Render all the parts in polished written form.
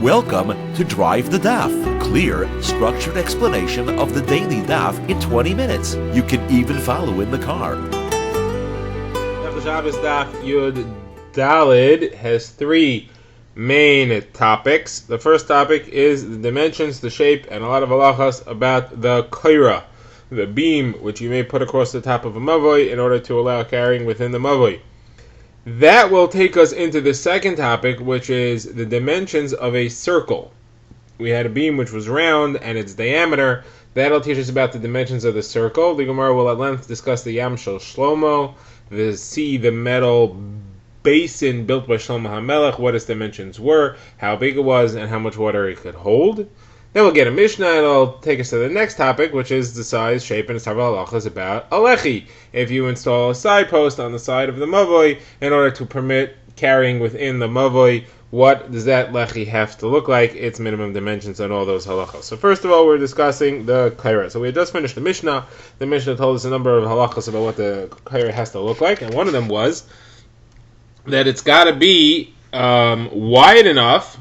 Welcome to Drive the Daf. Clear, structured explanation of the daily Daf in 20 minutes. You can even follow in the car. The Shabbos Daf Yud Dalid has three main topics. The first topic is the dimensions, the shape, and a lot of halachas about the kaira, the beam which you may put across the top of a mavoi in order to allow carrying within the mavoi. That will take us into the second topic, which is the dimensions of a circle. We had a beam which was round and its diameter. That'll teach us about the dimensions of the circle. The Gemara will at length discuss the Yam Shel Shlomo, the metal basin built by Shlomo HaMelech, what its dimensions were, how big it was, and how much water it could hold. Then we'll get a Mishnah, and it'll take us to the next topic, which is the size, shape, and several halachas about a lechi. If you install a side post on the side of the mavoi in order to permit carrying within the mavoi, what does that lechi have to look like? Its minimum dimensions and all those halachas. So first of all, we're discussing the kaira. So we had just finished the Mishnah. The Mishnah told us a number of halachas about what the kaira has to look like, and one of them was that it's got to be wide enough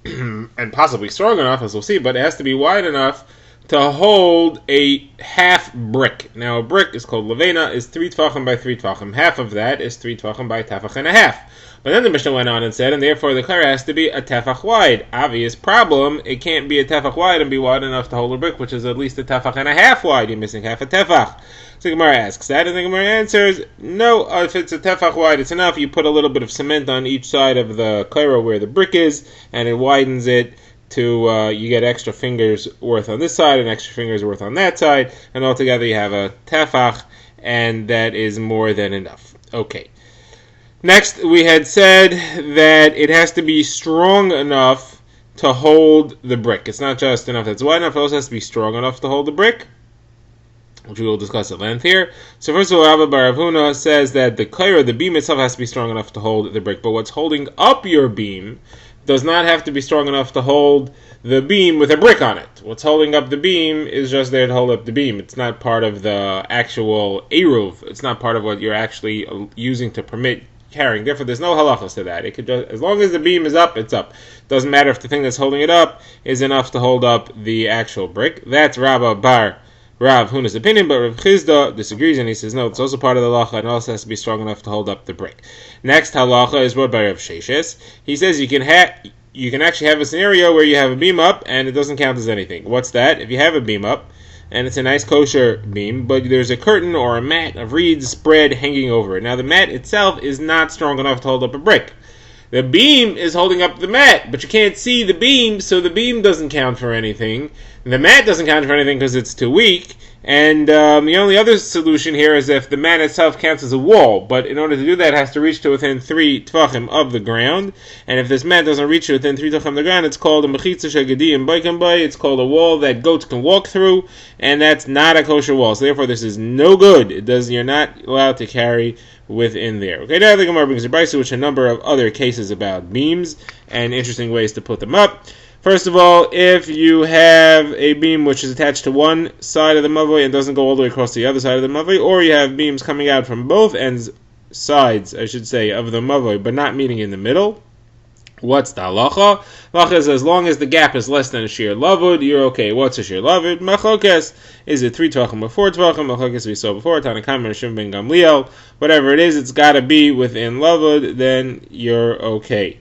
and possibly strong enough, as we'll see, but it has to be wide enough to hold a half brick. Now, a brick is called levena, is 3 tvachim by 3 tvachim. Half of that is 3 tvachim by tefach and a half. But then the Mishnah went on and said, and therefore the kaira has to be a tefach wide. Obvious problem, it can't be a tefach wide and be wide enough to hold a brick, which is at least a tefach and a half wide. You're missing half a tefach. So the Gemara asks that, and the Gemara answers, no, if it's a tefach wide, it's enough. You put a little bit of cement on each side of the kaira where the brick is, and it widens it to, you get extra fingers worth on this side and extra fingers worth on that side, and altogether you have a tefach, and that is more than enough. Okay. Next, we had said that it has to be strong enough to hold the brick. It's not just enough that's wide enough, it also has to be strong enough to hold the brick, which we will discuss at length here. So first of all, Rabbi Bar Rav Huna says that the kaira, the beam itself, has to be strong enough to hold the brick, but what's holding up your beam does not have to be strong enough to hold the beam with a brick on it. What's holding up the beam is just there to hold up the beam. It's not part of the actual eruv. It's not part of what you're actually using to permit carrying. Therefore, there's no halachas to that. It could just, as long as the beam is up, it's up. Doesn't matter if the thing that's holding it up is enough to hold up the actual brick. That's Rabbi Bar Rav Huna's opinion, but Rav Chizda disagrees and he says no, it's also part of the halacha and also has to be strong enough to hold up the brick. Next halacha is brought by Rav Sheshes. He says you can actually have a scenario where you have a beam up and it doesn't count as anything. What's that? If you have a beam up and it's a nice kosher beam, but there's a curtain or a mat of reeds spread hanging over it. Now the mat itself is not strong enough to hold up a brick. The beam is holding up the mat, but you can't see the beam, so the beam doesn't count for anything. The mat doesn't count for anything because it's too weak. And the only other solution here is if the mat itself counts as a wall. But in order to do that, it has to reach to within 3 tvachim of the ground. And if this mat doesn't reach to within 3 tvachim of the ground, it's called a mechitza shegediyim baikan bay. It's called a wall that goats can walk through, and that's not a kosher wall. So therefore, this is no good. You're not allowed to carry within there. Okay, now the Gemara brings a brisa, which a number of other cases about beams and interesting ways to put them up. First of all, if you have a beam which is attached to one side of the mavoi and doesn't go all the way across the other side of the mavoi, or you have beams coming out from both sides, I should say, of the mavoi, but not meeting in the middle, what's the halacha? Halacha is as long as the gap is less than a sheer lavud, you're okay. What's a sheer lavud? Machokes, is it 3 tvachim or 4 tvachim? Machokes we saw before, Tanakam and Shimon ben Gamliel. Whatever it is, it's got to be within lavud, then you're okay.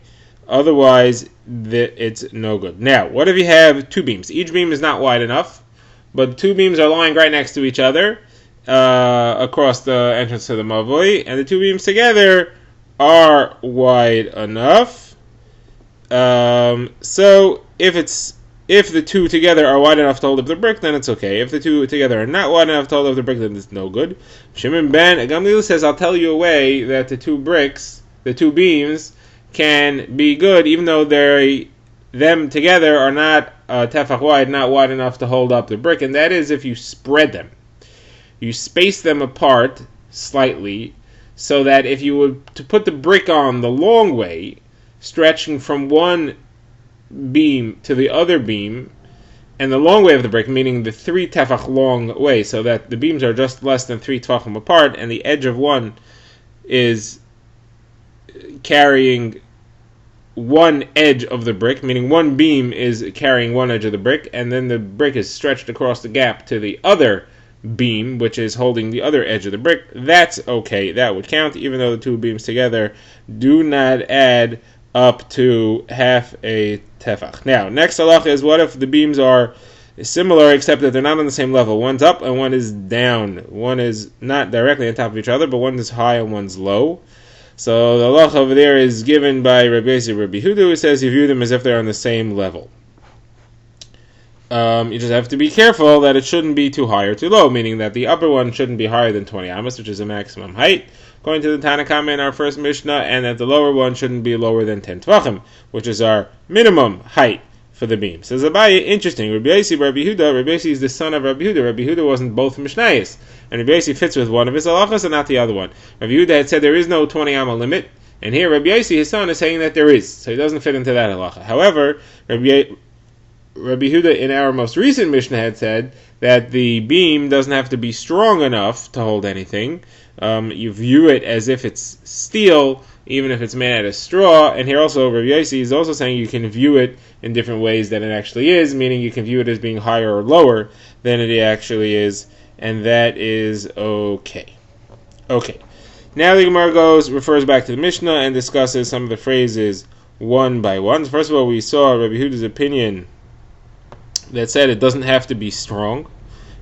Otherwise, it's no good. Now, what if you have two beams? Each beam is not wide enough, but the two beams are lying right next to each other across the entrance to the mavoi, and the two beams together are wide enough. So if the two together are wide enough to hold up the brick, then it's okay. If the two together are not wide enough to hold up the brick, then it's no good. Shimon ben Gamliel says, I'll tell you a way that the two beams, can be good, even though them together are not tefach wide, not wide enough to hold up the brick, and that is if you spread them. You space them apart slightly, so that if you were to put the brick on the long way, stretching from one beam to the other beam, and the long way of the brick, meaning the 3 tefach long way, so that the beams are just less than 3 tefachim apart, and the edge of one is carrying one edge of the brick, meaning one beam is carrying one edge of the brick, and then the brick is stretched across the gap to the other beam, which is holding the other edge of the brick, that's okay. That would count, even though the two beams together do not add up to half a tefach. Now, next halacha is, what if the beams are similar, except that they're not on the same level? One's up and one is down. One is not directly on top of each other, but one is high and one's low. So the halacha over there is given by Rabbi Yossi, Rabbi Huda, who says you view them as if they're on the same level. You just have to be careful that it shouldn't be too high or too low, meaning that the upper one shouldn't be higher than 20 amos, which is the maximum height, according to the Tanakama in our first Mishnah, and that the lower one shouldn't be lower than 10 tvachim, which is our minimum height for the beam. Says Abaye, interesting. Rabbi Yossi, Rabbi Yossi is the son of Rabbi Huda. Rabbi Huda wasn't both Mishnayos, and Rabbi Yossi fits with one of his halachas and not the other one. Rabbi Huda had said there is no 20 amma limit, and here Rabbi Yossi, his son, is saying that there is, so he doesn't fit into that halacha. However, Rabbi Huda in our most recent Mishnah had said that the beam doesn't have to be strong enough to hold anything. You view it as if it's steel, even if it's made out of straw. And here also, Rabbi Yossi is also saying you can view it in different ways than it actually is, meaning you can view it as being higher or lower than it actually is, and that is okay. Okay. Now the Gemara refers back to the Mishnah and discusses some of the phrases one by one. First of all, we saw Rabbi Huda's opinion that said it doesn't have to be strong.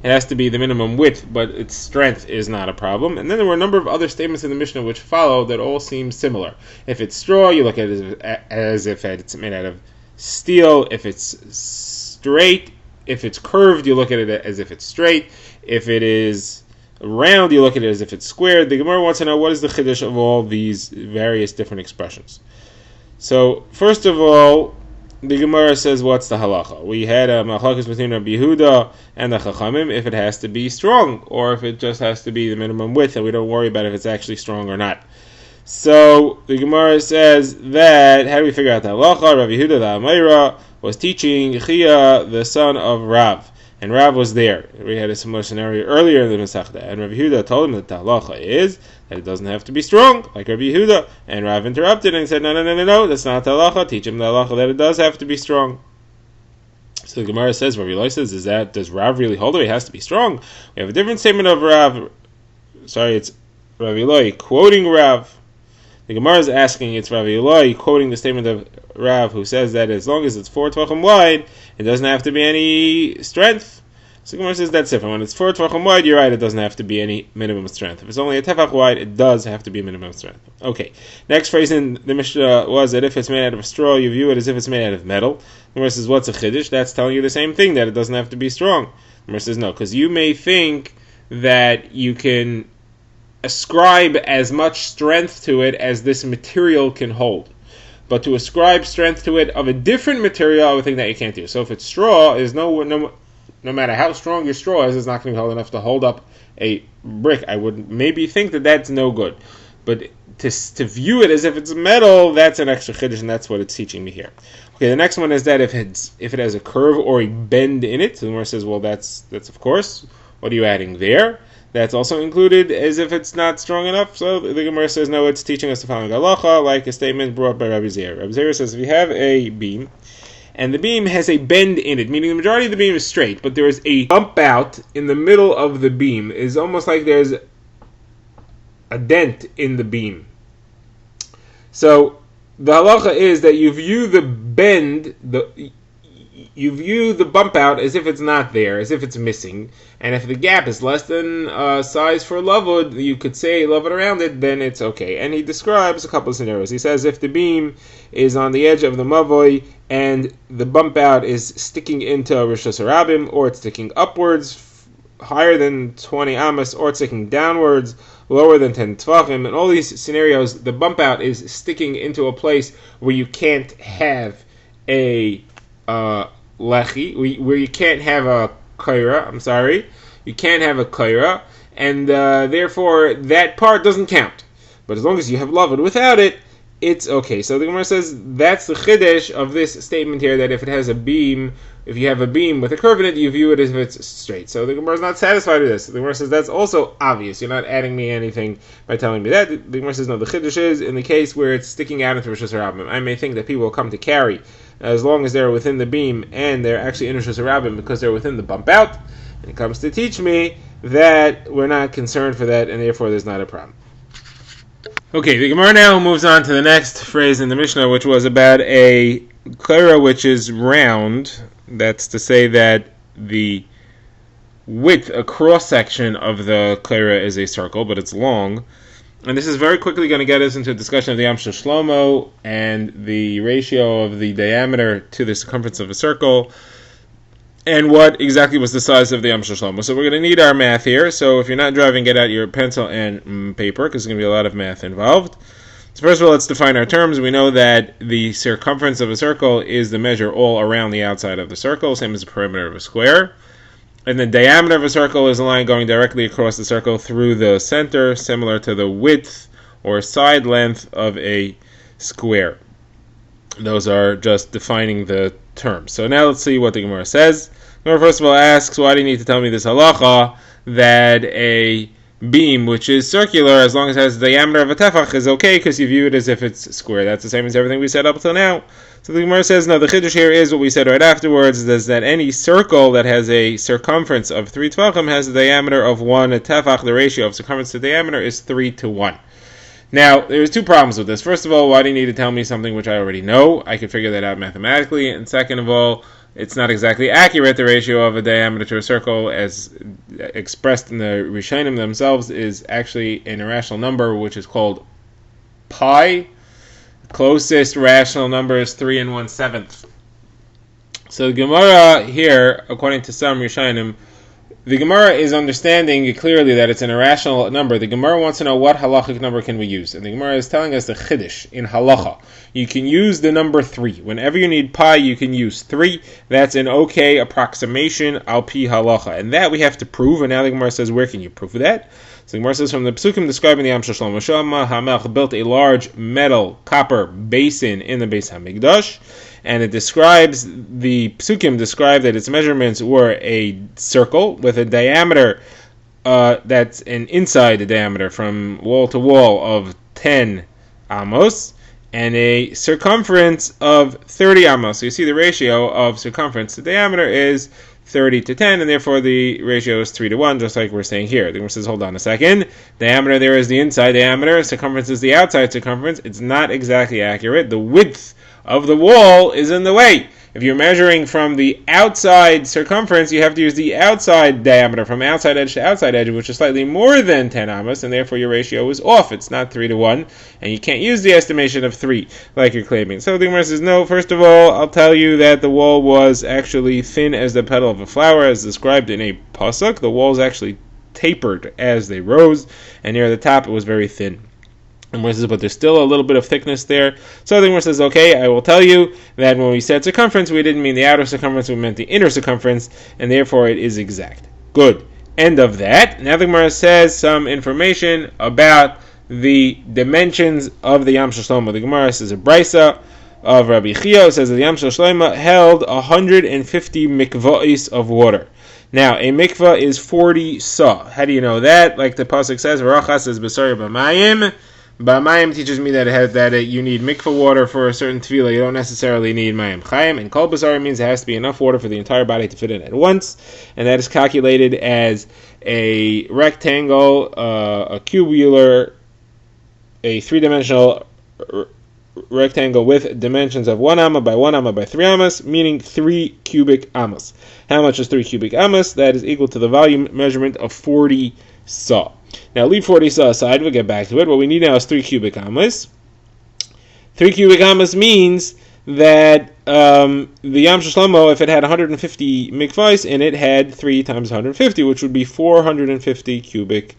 It has to be the minimum width, but its strength is not a problem. And then there were a number of other statements in the Mishnah which follow that all seem similar. If it's straw, you look at it as if it's made out of steel. If it's straight, if it's curved, you look at it as if it's straight. If it is round, you look at it as if it's squared. The Gemara wants to know, what is the chiddush of all these various different expressions? So, first of all, the Gemara says, what's the halacha? We had a machlokes between Rabbi Yehuda and the Chachamim if it has to be strong, or if it just has to be the minimum width, and we don't worry about if it's actually strong or not. So the Gemara says that, how do we figure out the halacha? Rabbi Yehuda the Amayra was teaching Chia, the son of Rav, and Rav was there. We had a similar scenario earlier in the Masechta, and Rabbi Yehuda told him that the halacha is that it doesn't have to be strong, like Rabbi Yehuda, and Rav interrupted and said, no, that's not the halacha. Teach him the halacha that it does have to be strong. So the Gemara says, Rabbi Eloi says, does Rav really hold it? It has to be strong. We have a different statement of Rav. Sorry, it's Rabbi Eloi quoting Rav. The Gemara is asking, it's Rabbi Eloi quoting the statement of Rav, who says that as long as it's 4 tvachim wide, it doesn't have to be any strength. So the Gemara says that's different. When it's 4 tvachim wide, you're right, it doesn't have to be any minimum strength. If it's only a tefach wide, it does have to be minimum strength. Okay. Next phrase in the Mishnah was that if it's made out of straw, you view it as if it's made out of metal. The Gemara says, what's a chiddush? That's telling you the same thing, that it doesn't have to be strong. The Gemara says no, because you may think that you can ascribe as much strength to it as this material can hold. But to ascribe strength to it of a different material, I would think that you can't do. So if it's straw, no matter how strong your straw is, it's not going to be held enough to hold up a brick. I would maybe think that that's no good. But to view it as if it's metal, that's an extra chiddush, and that's what it's teaching me here. Okay, the next one is that if it has a curve or a bend in it, so the Gemara says, well, that's of course. What are you adding there? That's also included as if it's not strong enough. So the Gemara says, no, it's teaching us the following halacha, like a statement brought by Rabbi Zeir. Rabbi Zeir says, if you have a beam, and the beam has a bend in it, meaning the majority of the beam is straight, but there is a bump out in the middle of the beam. It's almost like there's a dent in the beam. So the halacha is that you view the bend, you view the bump out as if it's not there, as if it's missing. And if the gap is less than size for lavud, you could say lavud around it, then it's okay. And he describes a couple of scenarios. He says if the beam is on the edge of the mavoi and the bump out is sticking into Rishos Harabim, or it's sticking upwards higher than 20 amos, or it's sticking downwards lower than 10 tvachim, in all these scenarios, the bump out is sticking into a place where you can't have a lechi, where you can't have a kaira, you can't have a kaira, and therefore that part doesn't count. But as long as you have lavud without it, it's okay. So the Gemara says that's the chiddush of this statement here, that if it has a beam, if you have a beam with a curve in it, you view it as if it's straight. So the Gemara is not satisfied with this. The Gemara says that's also obvious. You're not adding me anything by telling me that. The Gemara says no, the chiddush is in the case where it's sticking out into Rosh Hashanah. I may think that people will come to carry as long as they're within the beam and they're actually in Rosh Hashanah because they're within the bump out. And it comes to teach me that we're not concerned for that, and therefore there's not a problem. Okay, the Gemara now moves on to the next phrase in the Mishnah, which was about a klera which is round. That's to say that the width, a cross-section of the klera is a circle, but it's long. And this is very quickly going to get us into a discussion of the Yam Shel Shlomo and the ratio of the diameter to the circumference of a circle, and what exactly was the size of the Yam Shel Shlomo. So we're going to need our math here. So if you're not driving, get out your pencil and paper, because there's going to be a lot of math involved. So first of all, let's define our terms. We know that the circumference of a circle is the measure all around the outside of the circle, same as the perimeter of a square. And the diameter of a circle is a line going directly across the circle through the center, similar to the width or side length of a square. Those are just defining the terms. So now let's see what the Gemara says. The Gemara first of all asks, why do you need to tell me this halacha that a beam which is circular, as long as it has the diameter of a tefach, is okay because you view it as if it's square? That's the same as everything we said up till now. So the Gemara says, no, the chiddush here is what we said right afterwards, is that any circle that has a circumference of 3 tefachim has a diameter of 1 tefach. The ratio of circumference to diameter is 3 to 1. Now, there's two problems with this. First of all, why do you need to tell me something which I already know? I can figure that out mathematically. And second of all, it's not exactly accurate. The ratio of a diameter to a circle, as expressed in the Rishonim themselves, is actually an irrational number, which is called pi. The closest rational number is 3 1/7. So the Gemara here, according to some Rishonim, the Gemara is understanding clearly that it's an irrational number. The Gemara wants to know what halachic number can we use. And the Gemara is telling us the chiddush in halacha. You can use the number 3. Whenever you need pi, you can use 3. That's an okay approximation al pi halacha. And that we have to prove. And now the Gemara says, where can you prove that? So the Gemara says, from the Psukim describing the Yam Shel Shlomo, Shama HaMelech built a large metal copper basin in the Beis HaMikdash. And it describes, the Psukim describe that its measurements were a circle with a diameter that's an inside diameter from wall to wall of 10 amos and a circumference of 30 amos. So you see the ratio of circumference to diameter is 30 to 10, and therefore the ratio is 3 to 1, just like we're saying here. The Gemara says, hold on a second. Diameter there is the inside diameter, circumference is the outside circumference. It's not exactly accurate. The width of the wall is in the way. If you're measuring from the outside circumference, you have to use the outside diameter from outside edge to outside edge, which is slightly more than 10 amos, and therefore your ratio is off. It's not 3 to 1, and you can't use the estimation of 3 like you're claiming. So the Gemara says, no, first of all, I'll tell you that the wall was actually thin as the petal of a flower, as described in a pasuk. The walls actually tapered as they rose, and near the top it was very thin. But there's still a little bit of thickness there. So the Gemara says, okay, I will tell you that when we said circumference, we didn't mean the outer circumference, we meant the inner circumference, and therefore it is exact. Good. End of that. Now the Gemara says some information about the dimensions of the Yam Shel Shlomo. The Gemara says a brisa of Rabbi Chia says that the Yam Shel Shlomo held 150 mikvahs of water. Now, a mikvah is 40 sa. How do you know that? Like the pasuk says, V'rachas is b'sari b'mayim. Mayim teaches me that you need mikvah water for a certain tefillah. You don't necessarily need mayim chayim. And kol basar means it has to be enough water for the entire body to fit in at once. And that is calculated as a rectangle, a cubular, a 3-dimensional rectangle with dimensions of 1 amma by 1 amma by 3 ammas, meaning 3 cubic ammas. How much is 3 cubic ammas? That is equal to the volume measurement of 40 sa. Now leave 40 sa aside, we'll get back to it. What we need now is 3 cubic ammas. 3 cubic ammas means that the Yam Shel Shlomo, if it had 150 mikvahs in it, had 3 times 150, which would be 450 cubic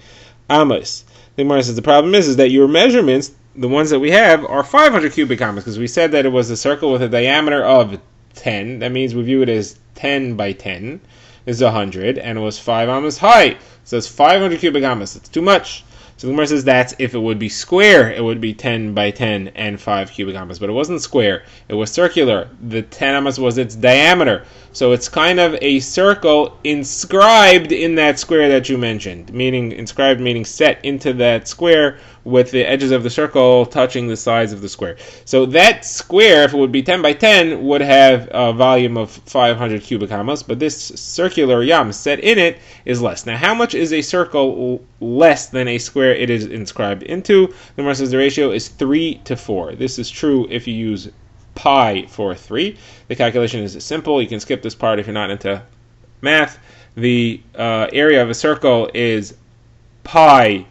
ammas. The Gemara says the problem is that your measurements, the ones that we have, are 500 cubic ammas, because we said that it was a circle with a diameter of 10. That means we view it as 10 by 10 is 100, and it was 5 ammas high. So it's 500 cubic ammas. It's too much. So the Gemara says that's if it would be square, it would be 10 by 10 and 5 cubic amos. But it wasn't square, it was circular. The 10 amos was its diameter. So it's kind of a circle inscribed in that square that you mentioned. Meaning, inscribed meaning set into that square with the edges of the circle touching the sides of the square. So that square, if it would be 10 by 10, would have a volume of 500 cubic amos, but this circular yam set in it is less. Now, how much is a circle less than a square it is inscribed into? The Gemara says the ratio is 3 to 4. This is true if you use pi for 3. The calculation is simple. You can skip this part if you're not into math. The area of a circle is pi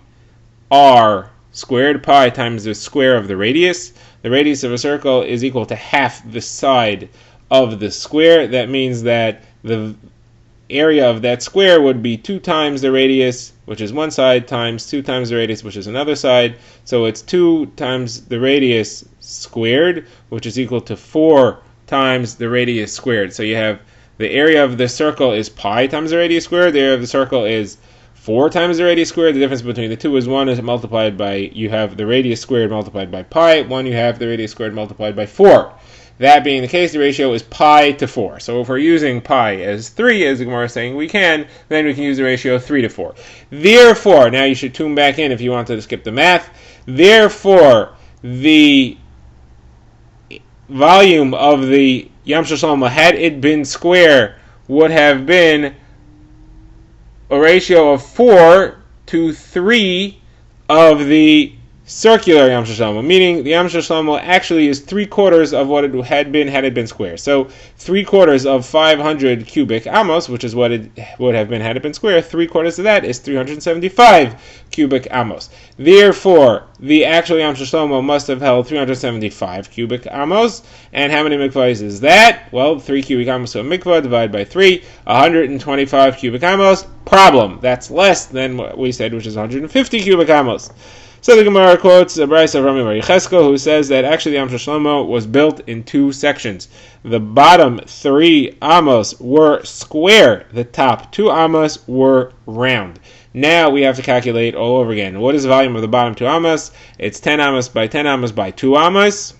r squared. Pi times the square of the radius. The radius of a circle is equal to half the side of the square. That means that the area of that square would be 2 times the radius, which is one side, times 2 times the radius, which is another side. So it's 2 times the radius squared, which is equal to 4 times the radius squared. So you have the area of the circle is pi times the radius squared. The area of the circle is 4 times the radius squared. The difference between the two is 1 is multiplied by, you have the radius squared multiplied by pi. 1, you have the radius squared multiplied by 4. That being the case, the ratio is pi to 4. So if we're using pi as 3, as the Gemara is saying we can, then we can use the ratio 3 to 4. Therefore, now you should tune back in if you wanted to skip the math. Therefore, the volume of the Yam Shel Shlomo, had it been square, would have been a ratio of 4 to 3 of the circular Yam Shel Shlomo, meaning the Yam Shel Shlomo actually is 3/4 of what it had been square. So 3/4 of 500 cubic amos, which is what it would have been had it been square, 3/4 of that is 375 cubic amos. Therefore, the actual Yam Shel Shlomo must have held 375 cubic amos. And how many mikvahs is that? Well, 3 cubic amos to a mikvah divided by 3, 125 cubic amos. Problem. That's less than what we said, which is 150 cubic amos. So the Gemara quotes a brayso of Rami Bar Yecheskel, who says that actually the Yam Shel Shlomo was built in 2 sections. The bottom 3 amos were square. The top 2 amos were round. Now we have to calculate all over again. What is the volume of the bottom 2 amos? It's 10 amos by 10 amos by 2 amos.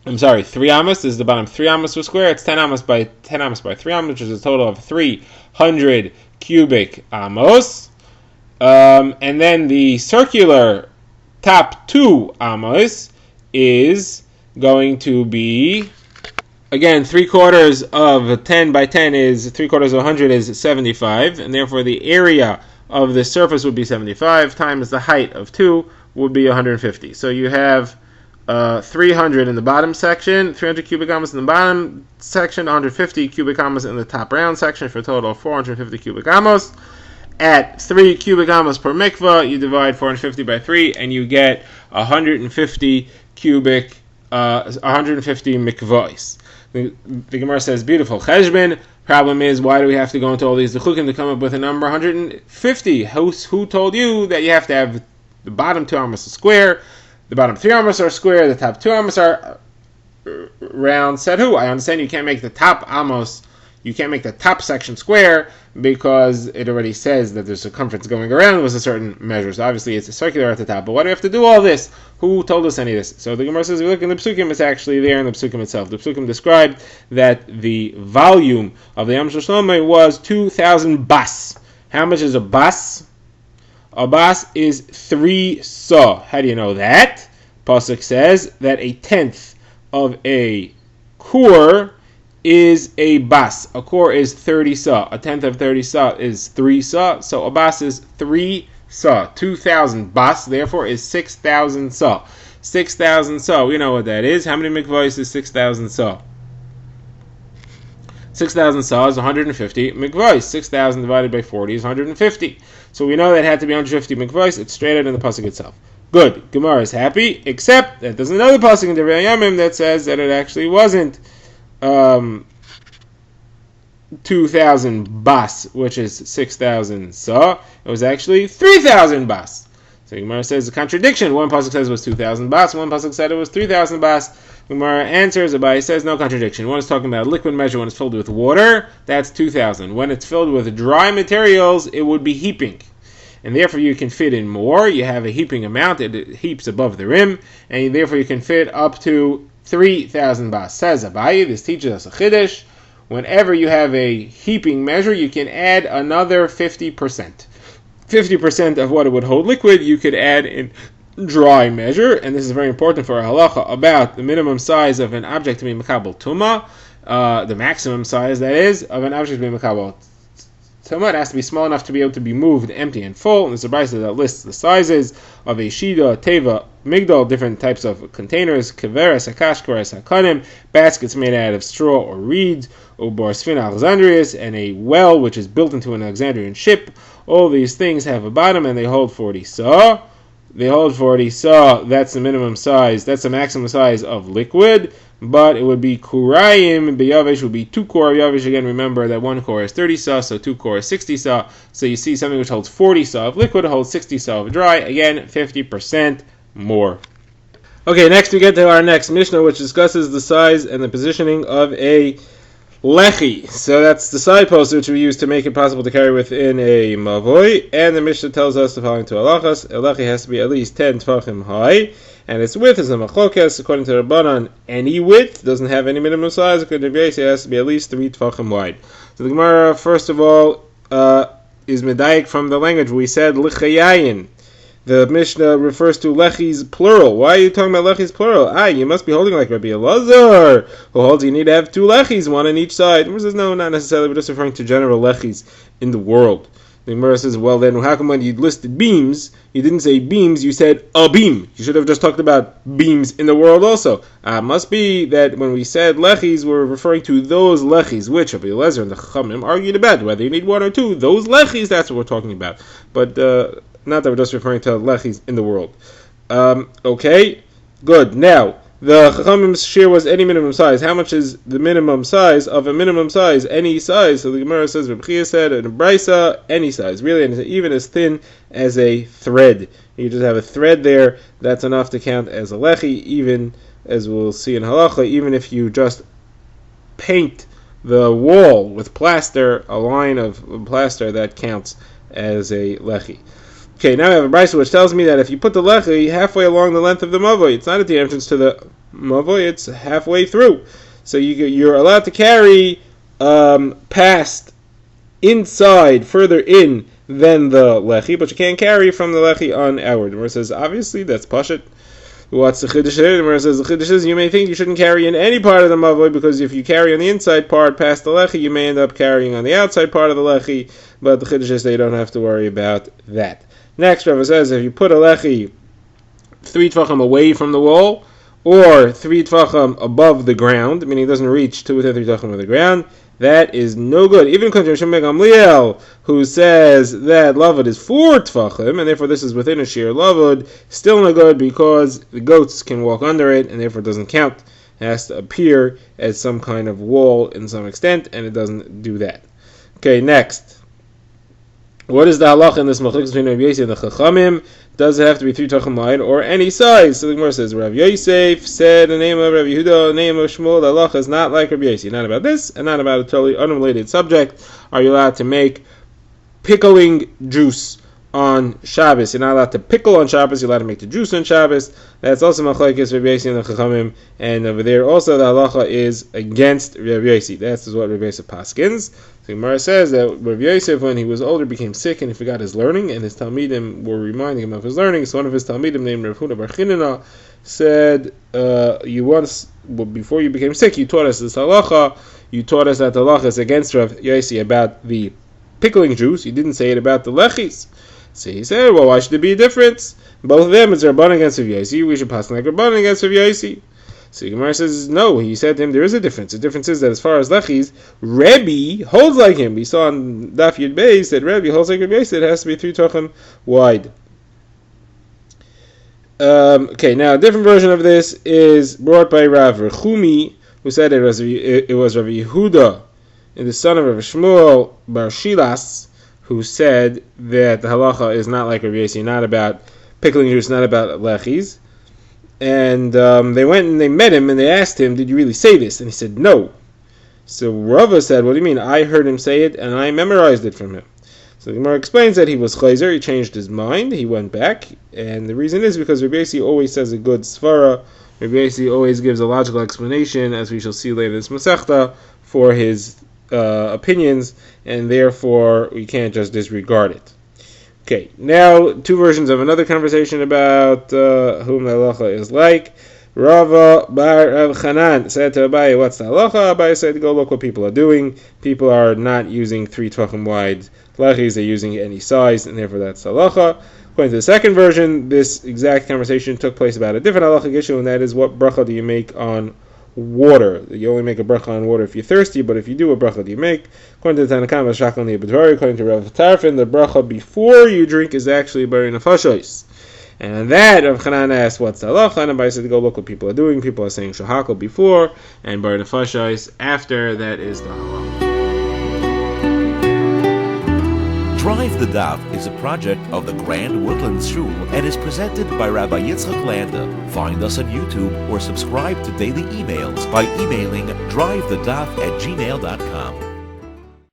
3 amos. This is the bottom 3 amos was square. It's 10 amos by 10 amos by 3 amos, which is a total of 300 cubic amos. And then the circular top 2 amos is going to be, again, 3/4 of 10 by 10 is 3/4 of 100 is 75, and therefore the area of the surface would be 75 times the height of 2 would be 150. So you have 300 in the bottom section, 300 cubic amos in the bottom section, 150 cubic amos in the top round section, for a total of 450 cubic amos. At 3 cubic amos per mikvah, you divide 450 by 3, and you get 150 mikvahs. The Gemara says, beautiful cheshbon. Problem is, why do we have to go into all these duchukim to come up with a number 150? Who told you that you have to have the bottom 2 amos are square, the bottom 3 amos are square, the top 2 amos are round? Said who? I understand you can't make the top amos, you can't make the top section square because it already says that the circumference going around was a certain measure. So obviously it's circular at the top. But why do we have to do all this? Who told us any of this? So the Gemara says, we look in the Psukim, it's actually there in the Psukim itself. The Psukim described that the volume of the Yam Shel Shlomo was 2,000 bas. How much is a bas? A bas is 3 sa. How do you know that? Pasuk says that a tenth of a kur is a bas. A core is 30 sa. A tenth of 30 sa is 3 sa. So a bas is 3 sa. 2,000 bas, therefore, is 6,000 sa. 6,000 sa. We know what that is. How many mikvahs is 6,000 sa? 6,000 sa is 150 mikvahs. 6,000 divided by 40 is 150. So we know that it had to be 150 mikvahs. It's straight out in the pasuk itself. Good. Gemara is happy, except that there's another pasuk in Devrei Yamim that says that it actually wasn't 2,000 bas, which is 6,000 sa. It was actually 3,000 bas. So Gemara says a contradiction. One pasuk says it was 2,000 bas. One pasuk said it was 3,000 bas. Gemara answers, Abai says no contradiction. One is talking about a liquid measure when it's filled with water. That's 2,000. When it's filled with dry materials, it would be heaping. and therefore you can fit in more. You have a heaping amount, it heaps above the rim, and therefore you can fit up to 3,000 bas. Says Abaye, this teaches us a chiddush. Whenever you have a heaping measure, you can add another 50%. 50% of what it would hold liquid, you could add in dry measure, and this is very important for a halacha about the minimum size of an object to be makabel tuma, the maximum size, that is, of an object to be makabel tuma. It has to be small enough to be able to be moved empty and full, and there's a brisa that lists the sizes of a shida, teva, migdal, different types of containers, keveres, akash, keveres, hakanim, baskets made out of straw or reeds, Ubar Sfina Alexandrius, and a well which is built into an Alexandrian ship. All these things have a bottom and they hold 40 saw. They hold 40 saw, that's the minimum size, that's the maximum size of liquid, but it would be kurayim, beyavish would be 2 core yavish. Again, remember that 1 core is 30 saw, so 2 core is 60 saw. So you see something which holds 40 saw of liquid, holds 60 saw of dry, again, 50% more. Okay, next we get to our next Mishnah, which discusses the size and the positioning of a lechi. So that's the side post which we use to make it possible to carry within a mavoi, and the Mishnah tells us the following two halachas. A lechi has to be at least 10 tvachim high, and its width is a machlokes. According to Rabbanan, any width doesn't have any minimum size. According to Rabbi, it has to be at least 3 tvachim wide. So the Gemara, first of all, is medayik from the language. We said lechayayin. The Mishnah refers to lechis plural. Why are you talking about lechis plural? You must be holding like Rabbi Elazar, who holds you need to have 2 lechis, one on each side. The Gemara says, no, not necessarily. We're just referring to general lechis in the world. The Gemara says, well then, how come when you listed beams, you didn't say beams, you said a beam? You should have just talked about beams in the world also. Must be that when we said lechis, we're referring to those lechis, which Rabbi Elazar and the Chachamim argued about, whether you need 1 or 2. Those lechis, that's what we're talking about. But, not that we're just referring to lechis in the world. Okay, good. Now, the Chachamim's share was any minimum size. How much is the minimum size of a minimum size? Any size. So the Gemara says, Reb Chia said, in a brisa, any size. Really, and even as thin as a thread. You just have a thread there, that's enough to count as a lechi, even, as we'll see in halacha, even if you just paint the wall with plaster, a line of plaster, that counts as a lechi. Okay, now we have a brisa which tells me that if you put the lechi halfway along the length of the mavoi, it's not at the entrance to the mavoi, it's halfway through. So you're allowed to carry past, inside, further in than the lechi, but you can't carry from the lechi on outward. Where it says, obviously, that's pashut. What's the chiddush? Where it says the chiddush is, you may think you shouldn't carry in any part of the mavoi, because if you carry on the inside part past the lechi, you may end up carrying on the outside part of the lechi, but the chiddush is that you don't have to worry about that. Next, Rava says, if you put a lechi 3 tvachim away from the wall, or 3 tvachim above the ground, meaning it doesn't reach to within 3 tvachim of the ground, that is no good. Even according to Shimon Gamliel, who says that lavud is 4 tvachim, and therefore this is within a sheer lavud, still no good because the goats can walk under it, and therefore it doesn't count. It has to appear as some kind of wall in some extent, and it doesn't do that. Okay, next. What is the halacha in this machlokes between Rabbi Yosef and the Chachamim? Does it have to be 3 tvachim wide or any size? So the Gemara says, Rav Yosef said the name of Rabbi Yehuda, the name of Shmuel, the halacha is not like Rabbi Yosef. Not about this, and not about a totally unrelated subject. Are you allowed to make pickling juice on Shabbos? You're not allowed to pickle on Shabbos, you're allowed to make the juice on Shabbos. That's also machlokes Rabbi Yosef and the Chachamim, and over there also the halacha is against Rabbi Yosef. That's what Rabbi Yosef paskins. The Gemara says that Rabbi Yosef, when he was older, became sick and he forgot his learning, and his Talmidim were reminding him of his learning. So one of his Talmidim, named Rav Huna Bar Chinana, said, you once, before you became sick, you taught us this halacha. You taught us that the halacha is against Rav Yosef about the pickling juice. You didn't say it about the lechis. So he said, well, why should there be a difference? Both of them is Rabbanan against Rav Yosef. We should pass like Rabbanan against Rav Yosef. So the Gemara says, no, he said to him, there is a difference. The difference is that as far as lechis, Rebbe holds like him. We saw on Daf Yud Beis that Rebbe holds like Rebbe Yosef. It has to be 3 tvachim wide. Okay, now a different version of this is brought by Rav Rechumi, who said it was Rav Yehuda, the son of Rav Shmuel Bar Shilas, who said that the halacha is not like Rav Yosef, not about pickling juice, not about lechis. And they went and they met him and they asked him, did you really say this? And he said, no. So Rava said, what do you mean? I heard him say it and I memorized it from him. So So the Gemara explains that he was chayzer, he changed his mind, he went back, and the reason is because Rabbi Yossi always says a good svara. Rabbi Yossi always gives a logical explanation, as we shall see later in this Masechta, for his opinions, and therefore we can't just disregard it. Okay, now two versions of another conversation about whom the halacha is like. Rava bar Rav Chanan said to Abaye, "What's the halacha?" Abaye said, "Go look what people are doing. People are not using 3 tvachim wide lechis; they're using any size, and therefore that's the halacha." According to the second version, this exact conversation took place about a different halachic issue, and that is what bracha do you make on water? You only make a bracha on water if you're thirsty, but if you do, what bracha do you make? According to the Tanakh, according to Rav Tarfon, the bracha before you drink is actually bari nefashos. And on that, Rav Chanan asked, "What's the halacha?" And Abaye said to go look what people are doing. People are saying shahakal before, and bari nefashos after. That is the halacha. Drive the Daf is a project of the Grand Woodlands Shul and is presented by Rabbi Yitzchak Landa. Find us on YouTube or subscribe to daily emails by emailing drivethedaf@gmail.com.